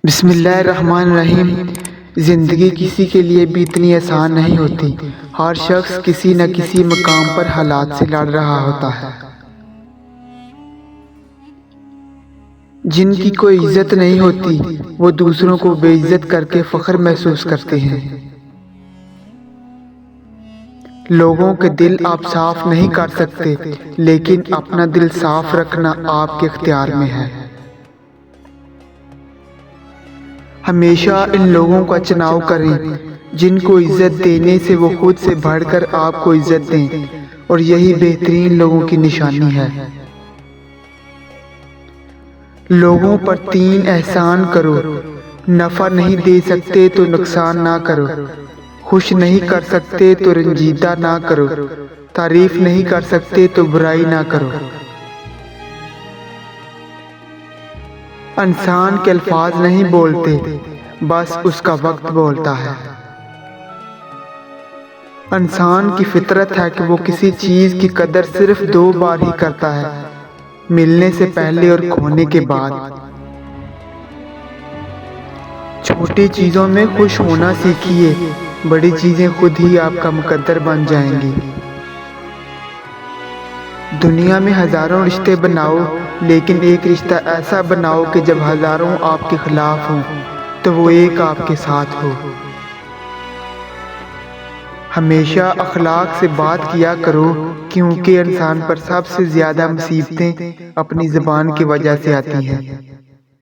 بسم اللہ الرحمن الرحیم۔ زندگی کسی کے لیے بھی اتنی آسان نہیں ہوتی۔ ہر شخص کسی نہ کسی مقام پر حالات سے لڑ رہا ہوتا ہے۔ جن کی کوئی عزت نہیں ہوتی وہ دوسروں کو بے عزت کر کے فخر محسوس کرتے ہیں۔ لوگوں کے دل آپ صاف نہیں کر سکتے، لیکن اپنا دل صاف رکھنا آپ کے اختیار میں ہے۔ ہمیشہ ان لوگوں کا چناؤ کریں جن کو عزت دینے سے وہ خود سے بڑھ کر آپ کو عزت دیں، اور یہی بہترین لوگوں کی نشانی ہے۔ لوگوں پر 3 احسان کرو۔ نفع نہیں دے سکتے تو نقصان نہ کرو، خوش نہیں کر سکتے تو رنجیدہ نہ کرو، تعریف نہیں کر سکتے تو برائی نہ کرو۔ انسان کے الفاظ نہیں بولتے، بس اس کا وقت بولتا ہے۔ انسان کی فطرت ہے کہ وہ کسی چیز کی قدر صرف 2 بار ہی کرتا ہے، ملنے سے پہلے اور کھونے کے بعد۔ چھوٹی چیزوں میں خوش ہونا سیکھیے، بڑی چیزیں خود ہی آپ کا مقدر بن جائیں گی۔ دنیا میں ہزاروں رشتے بناؤ، لیکن ایک رشتہ ایسا بناؤ کہ جب ہزاروں آپ کے خلاف ہوں تو وہ ایک آپ کے ساتھ ہو۔ ہمیشہ اخلاق سے بات کیا کرو، کیونکہ انسان پر سب سے زیادہ مصیبتیں اپنی زبان کی وجہ سے آتی ہیں۔